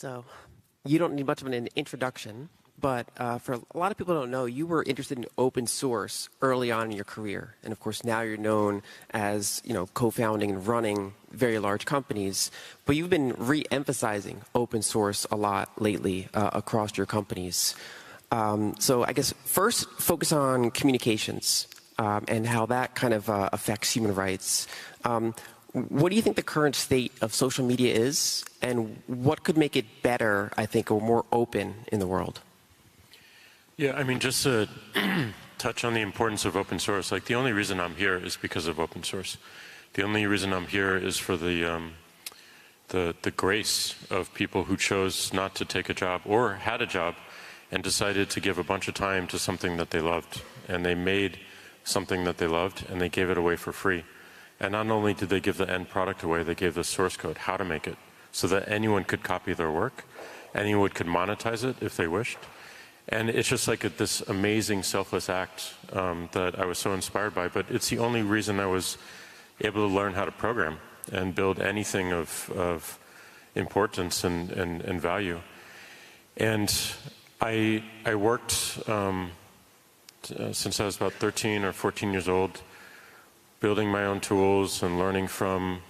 So you don't need much of an introduction, but for a lot of people who don't know, you were interested in open source early on in your career. And of course, now you're known as, co-founding and running very large companies. But you've been re-emphasizing open source a lot lately across your companies. So I guess first, focus on communications and how that kind of affects human rights. What do you think the current state of social media is, and what could make it better, I think, or more open in the world? Yeah, I mean, just to touch on the importance of open source, like the only reason I'm here is because of open source. The only reason I'm here is for the grace of people who chose not to take a job or had a job and decided to give a bunch of time to something that they loved. And they made something that they loved, and they gave it away for free. And not only did they give the end product away, they gave the source code, how to make it, so that anyone could copy their work, anyone could monetize it if they wished. And it's just like this amazing selfless act that I was so inspired by, but it's the only reason I was able to learn how to program and build anything of importance and value. And I worked since I was about 13 or 14 years old, building my own tools and learning from,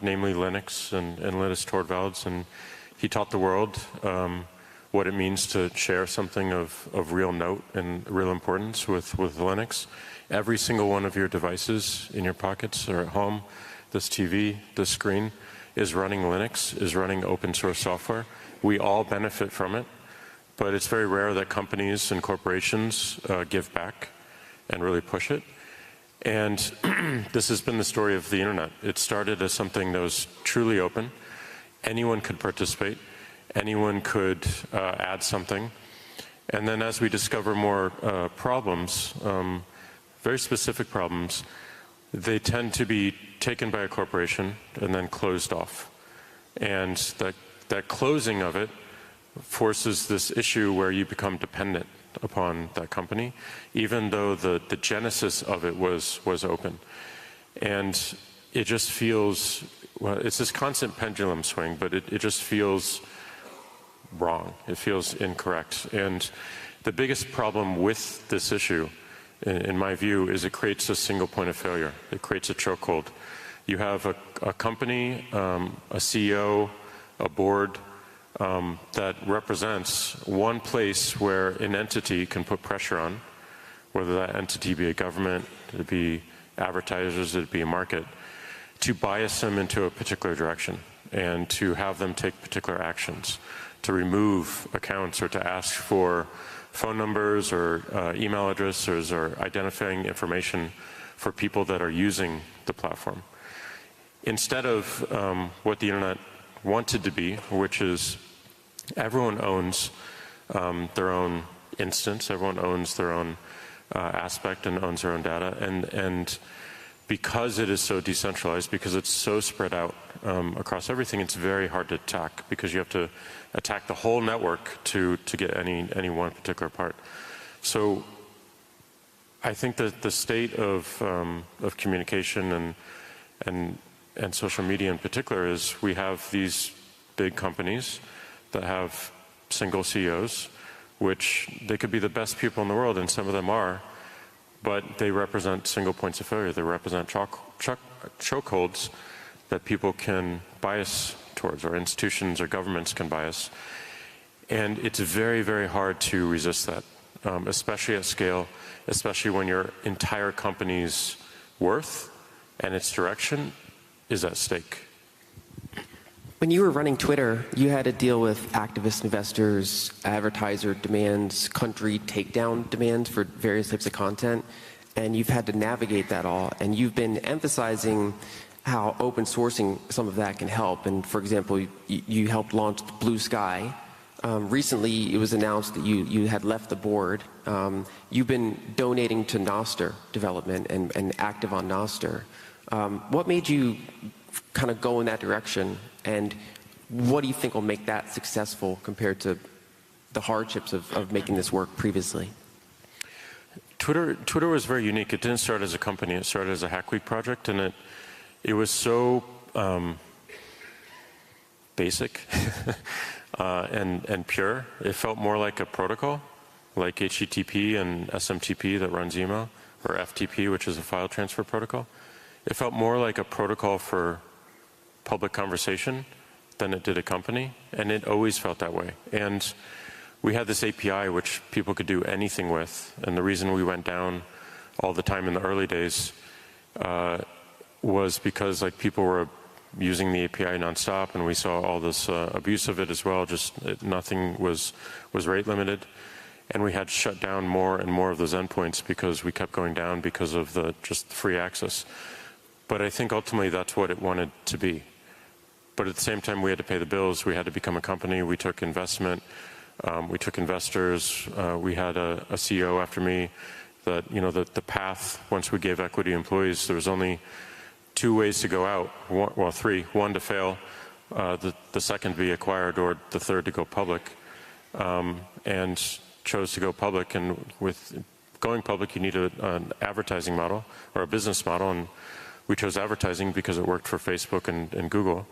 namely Linux and Linus Torvalds. And he taught the world what it means to share something of real note and real importance with Linux. Every single one of your devices in your pockets or at home, this TV, this screen, is running Linux, is running open source software. We all benefit from it, but it's very rare that companies and corporations give back and really push it. And this has been the story of the internet. It started as something that was truly open. Anyone could participate. Anyone could add something. And then as we discover more problems, very specific problems, they tend to be taken by a corporation and then closed off. And that closing of it forces this issue where you become dependent upon that company, even though the genesis of it was open. And it just feels, well, it's this constant pendulum swing, but it just feels wrong. It feels incorrect. And the biggest problem with this issue, in my view, is it creates a single point of failure. It creates a chokehold. You have a company, a CEO, a board, that represents one place where an entity can put pressure on, whether that entity be a government, it be advertisers, it be a market, to bias them into a particular direction and to have them take particular actions, to remove accounts or to ask for phone numbers or email addresses or identifying information for people that are using the platform. Instead of what the internet wanted to be, which is everyone owns their own instance, everyone owns their own aspect and owns their own data. And because it is so decentralized, because it's so spread out across everything, it's very hard to attack because you have to attack the whole network to get any one particular part. So I think that the state of communication and social media in particular is we have these big companies that have single CEOs, which they could be the best people in the world, and some of them are, but they represent single points of failure. They represent chokeholds that people can bias towards, or institutions or governments can bias. And it's very, very hard to resist that, especially at scale, especially when your entire company's worth and its direction is at stake. When you were running Twitter, you had to deal with activist investors, advertiser demands, country takedown demands for various types of content, and you've had to navigate that all. And you've been emphasizing how open sourcing some of that can help. And for example, you helped launch Blue Sky. Recently, it was announced that you had left the board. You've been donating to Nostr development and active on Nostr. What made you kind of go in that direction, and what do you think will make that successful compared to the hardships of making this work previously? Twitter was very unique. It didn't start as a company. It started as a Hack Week project, and it was so basic and pure. It felt more like a protocol, like HTTP and SMTP that runs email, or FTP, which is a file transfer protocol. It felt more like a protocol for public conversation than it did a company, and it always felt that way. And we had this API which people could do anything with, and the reason we went down all the time in the early days was because like people were using the API nonstop, and we saw all this abuse of it as well. Nothing was rate limited, and we had to shut down more and more of those endpoints because we kept going down because of the just free access. But I think ultimately that's what it wanted to be. But at the same time, we had to pay the bills. We had to become a company. We took investment. We took investors. We had a CEO after me. That the path, once we gave equity employees, there was only 2 ways to go out. Well, 3. 1 to fail, the second to be acquired, or the third to go public. And chose to go public. And with going public, you need an advertising model or a business model. And we chose advertising because it worked for Facebook and Google.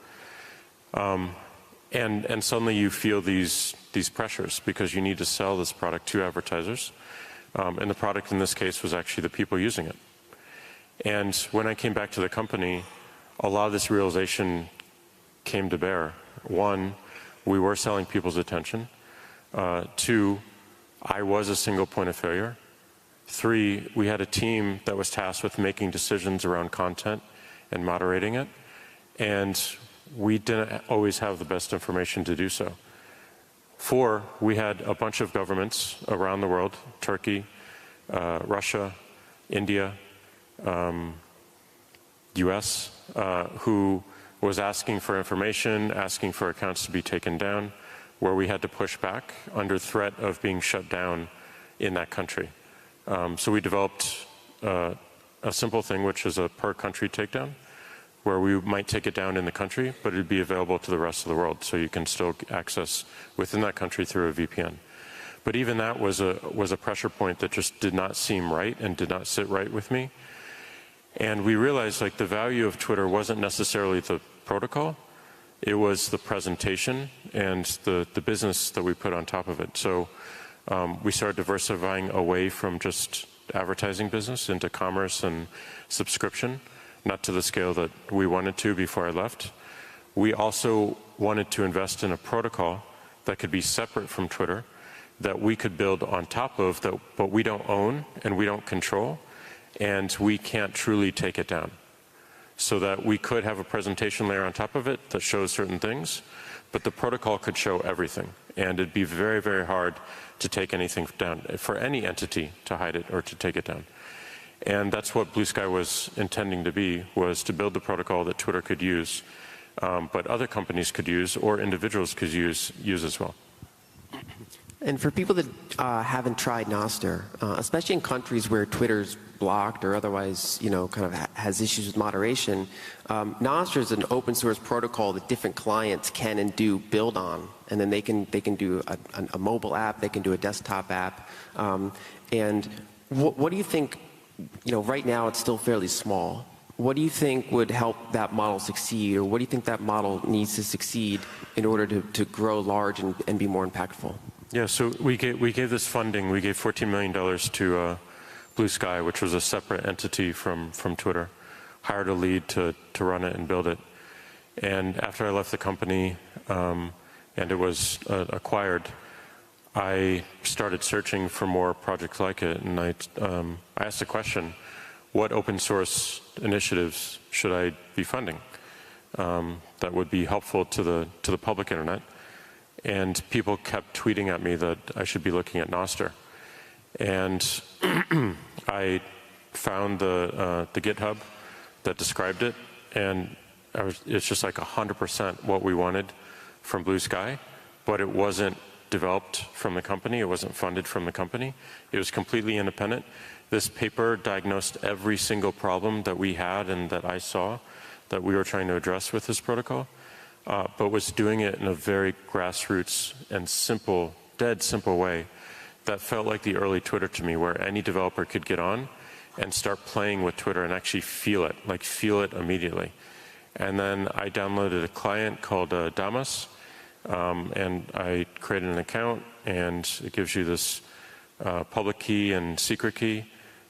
And suddenly you feel these pressures because you need to sell this product to advertisers. And the product in this case was actually the people using it. And when I came back to the company, a lot of this realization came to bear. 1, we were selling people's attention. 2, I was a single point of failure. 3, we had a team that was tasked with making decisions around content and moderating it. And we didn't always have the best information to do so. 4, we had a bunch of governments around the world, Turkey, Russia, India, US, who was asking for information, asking for accounts to be taken down, where we had to push back under threat of being shut down in that country. So we developed a simple thing, which is a per country takedown, where we might take it down in the country, but it'd be available to the rest of the world, so you can still access within that country through a VPN. But even that was a pressure point that just did not seem right and did not sit right with me. And we realized like the value of Twitter wasn't necessarily the protocol, it was the presentation and the business that we put on top of it. So we started diversifying away from just advertising business into commerce and subscription. Not to the scale that we wanted to before I left. We also wanted to invest in a protocol that could be separate from Twitter, that we could build on top of, but we don't own and we don't control, and we can't truly take it down. So that we could have a presentation layer on top of it that shows certain things, but the protocol could show everything. And it'd be very, very hard to take anything down, for any entity to hide it or to take it down. And that's what Blue Sky was intending to be, was to build the protocol that Twitter could use, but other companies could use, or individuals could use as well. And for people that haven't tried Nostr, especially in countries where Twitter's blocked or otherwise, kind of has issues with moderation, Nostr is an open source protocol that different clients can and do build on, and then they can do a mobile app, they can do a desktop app, and what do you think? Right now it's still fairly small. What do you think would help that model succeed, or what do you think that model needs to succeed in order to grow large and be more impactful? Yeah, so we gave this funding. We gave $14 million to Blue Sky, which was a separate entity from Twitter. Hired a lead to run it and build it. And after I left the company and it was acquired, I started searching for more projects like it, and I asked the question, what open source initiatives should I be funding that would be helpful to the public internet? And people kept tweeting at me that I should be looking at Nostr. And I found the GitHub that described it, and it's just like 100% what we wanted from Blue Sky, but it wasn't developed from the company, it wasn't funded from the company, it was completely independent. This paper diagnosed every single problem that we had and that I saw that we were trying to address with this protocol, but was doing it in a very grassroots and simple, dead simple way that felt like the early Twitter to me, where any developer could get on and start playing with Twitter and actually feel it immediately. And then I downloaded a client called Damas, and I created an account, and it gives you this public key and secret key,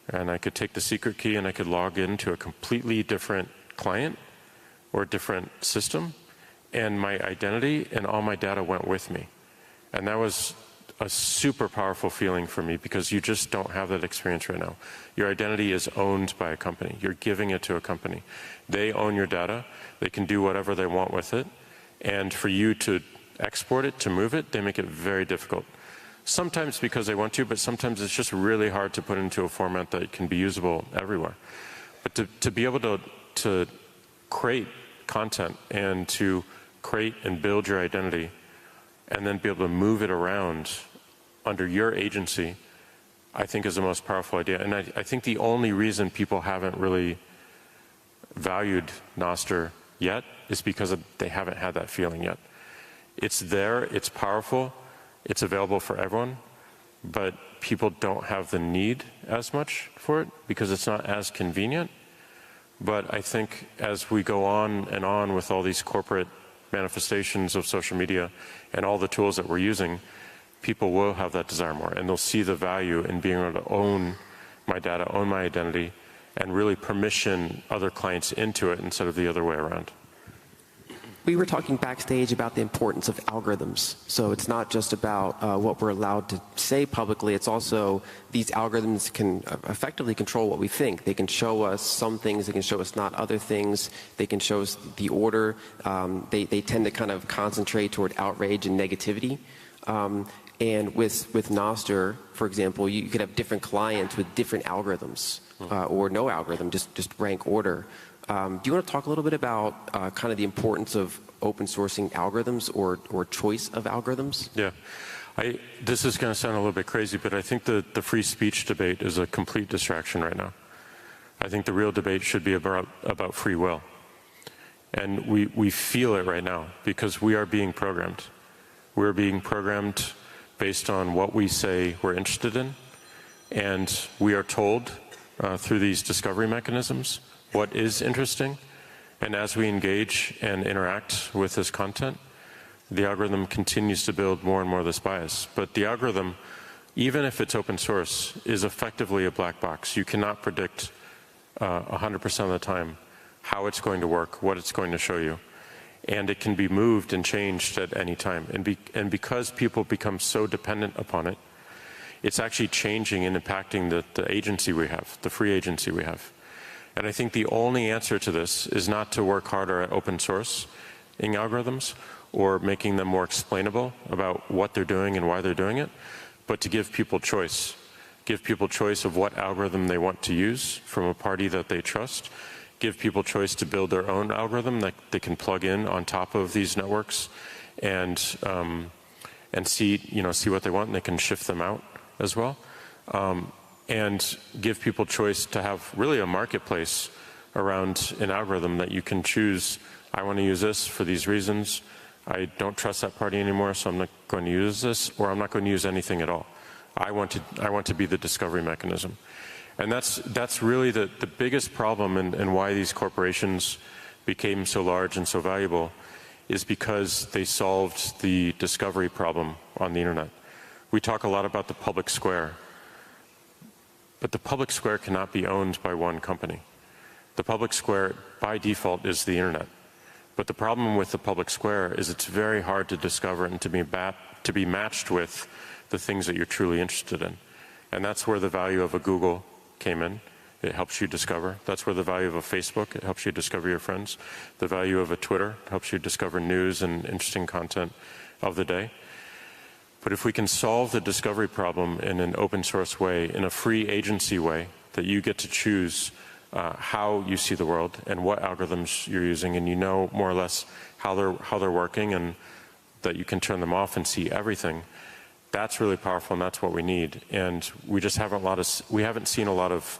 and I could take the secret key and I could log into a completely different client or a different system, and my identity and all my data went with me. And that was a super powerful feeling for me, because you just don't have that experience right now. Your identity is owned by a company. You're giving it to a company. They own your data. They can do whatever they want with it. And for you to export it, to move it, they make it very difficult. Sometimes because they want to, but sometimes it's just really hard to put into a format that can be usable everywhere. But to be able to create content and to create and build your identity and then be able to move it around under your agency, I think is the most powerful idea. And I think the only reason people haven't really valued Nostr yet is because they haven't had that feeling yet. It's there, it's powerful, it's available for everyone, but people don't have the need as much for it because it's not as convenient. But I think as we go on and on with all these corporate manifestations of social media and all the tools that we're using, people will have that desire more, and they'll see the value in being able to own my data, own my identity, and really permission other clients into it instead of the other way around. We were talking backstage about the importance of algorithms. So it's not just about what we're allowed to say publicly. It's also these algorithms can effectively control what we think. They can show us some things. They can show us not other things. They can show us the order. They tend to kind of concentrate toward outrage and negativity. And with Nostr, for example, you could have different clients with different algorithms or no algorithm, just rank order. Do you want to talk a little bit about kind of the importance of open sourcing algorithms or choice of algorithms? Yeah. This is going to sound a little bit crazy, but I think the free speech debate is a complete distraction right now. I think the real debate should be about free will. And we feel it right now because we are being programmed. We're being programmed based on what we say we're interested in. And we are told through these discovery mechanisms what is interesting. And as we engage and interact with this content, the algorithm continues to build more and more of this bias. But the algorithm, even if it's open source, is effectively a black box. You cannot predict 100% of the time how it's going to work, what it's going to show you. And it can be moved and changed at any time. And because people become so dependent upon it, it's actually changing and impacting the agency we have, the free agency we have. And I think the only answer to this is not to work harder at open sourcing algorithms or making them more explainable about what they're doing and why they're doing it, but to give people choice. Give people choice of what algorithm they want to use from a party that they trust. Give people choice to build their own algorithm that they can plug in on top of these networks and see what they want, and they can shift them out as well. And give people choice to have really a marketplace around an algorithm that you can choose. I want to use this for these reasons. I don't trust that party anymore, so I'm not going to use this, or I'm not going to use anything at all. I want to be the discovery mechanism. And that's really the biggest problem and why these corporations became so large and so valuable is because they solved the discovery problem on the internet. We talk a lot about the public square, but the public square cannot be owned by one company. The public square, by default, is the internet. But the problem with the public square is it's very hard to discover and to be matched with the things that you're truly interested in. And that's where the value of a Google came in. It helps you discover. That's where the value of a Facebook, it helps you discover your friends. The value of a Twitter helps you discover news and interesting content of the day. But if we can solve the discovery problem in an open source way, in a free agency way, that you get to choose how you see the world and what algorithms you're using, and you know more or less how they're working, and that you can turn them off and see everything, that's really powerful, and that's what we need. And we just haven't seen a lot of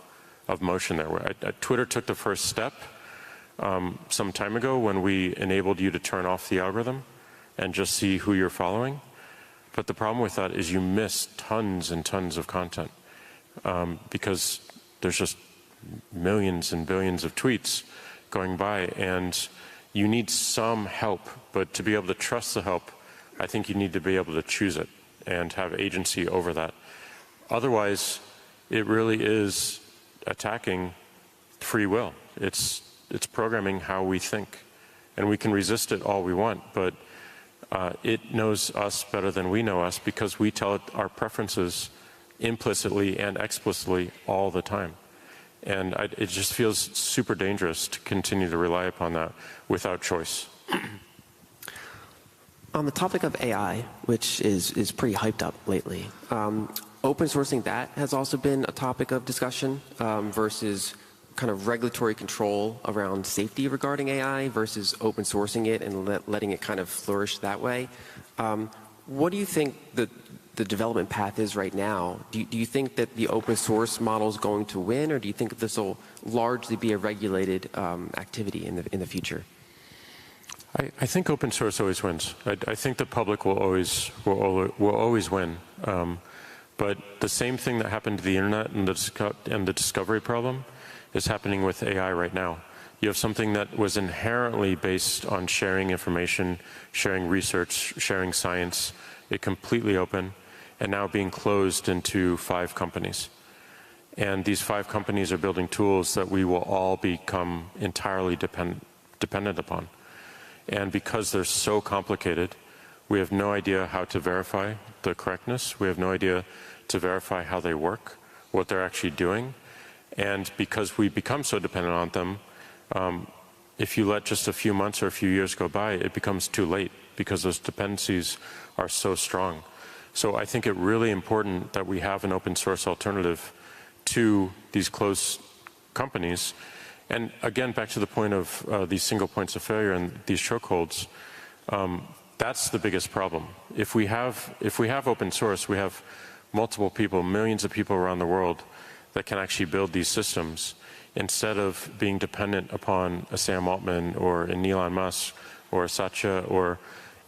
motion there. Twitter took the first step some time ago when we enabled you to turn off the algorithm and just see who you're following. But the problem with that is you miss tons and tons of content because there's just millions and billions of tweets going by, and you need some help. But to be able to trust the help, I think you need to be able to choose it and have agency over that. Otherwise, it really is attacking free will. It's programming how we think. And we can resist it all we want, but it knows us better than we know us because we tell it our preferences implicitly and explicitly all the time. And it just feels super dangerous to continue to rely upon that without choice. On the topic of AI, which is pretty hyped up lately, open sourcing that has also been a topic of discussion versus kind of regulatory control around safety regarding AI versus open sourcing it and letting it kind of flourish that way. What do you think the development path is right now? Do you think that the open source model is going to win, or do you think this will largely be a regulated activity in the future? I think open source always wins. I think the public will always win. But the same thing that happened to the internet and the discovery problem is happening with AI right now. You have something that was inherently based on sharing information, sharing research, sharing science, it completely open, and now being closed into 5 companies. And these 5 companies are building tools that we will all become entirely dependent upon. And because they're so complicated, we have no idea how to verify the correctness. We have no idea to verify how they work, what they're actually doing. And because we become so dependent on them, if you let just a few months or a few years go by, it becomes too late because those dependencies are so strong. So I think it's really important that we have an open source alternative to these closed companies. And again, back to the point of these single points of failure and these chokeholds, that's the biggest problem. If we have open source, we have multiple people, millions of people around the world that can actually build these systems instead of being dependent upon a Sam Altman or an Elon Musk or a Satya or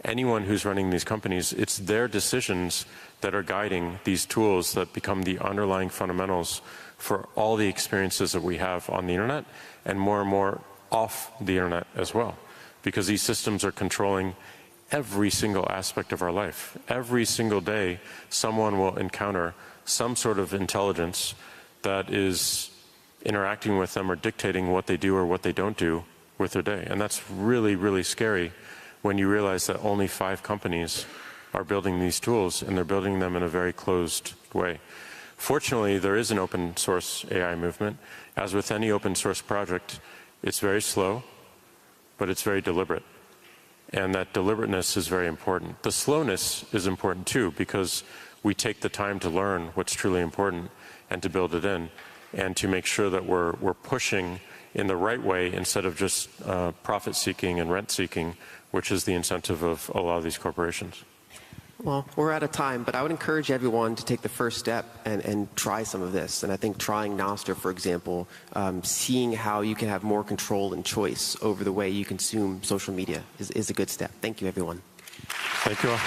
anyone who's running these companies. It's their decisions that are guiding these tools that become the underlying fundamentals for all the experiences that we have on the internet and more off the internet as well. Because these systems are controlling every single aspect of our life. Every single day, someone will encounter some sort of intelligence that is interacting with them or dictating what they do or what they don't do with their day. And that's really, really scary when you realize that only 5 companies are building these tools and they're building them in a very closed way. Fortunately, there is an open source AI movement. As with any open source project, it's very slow, but it's very deliberate. And that deliberateness is very important. The slowness is important too, because we take the time to learn what's truly important and to build it in, and to make sure that we're pushing in the right way instead of just profit-seeking and rent-seeking, which is the incentive of a lot of these corporations. Well, we're out of time, but I would encourage everyone to take the first step and try some of this. And I think trying Nostr, for example, seeing how you can have more control and choice over the way you consume social media is a good step. Thank you, everyone. Thank you all.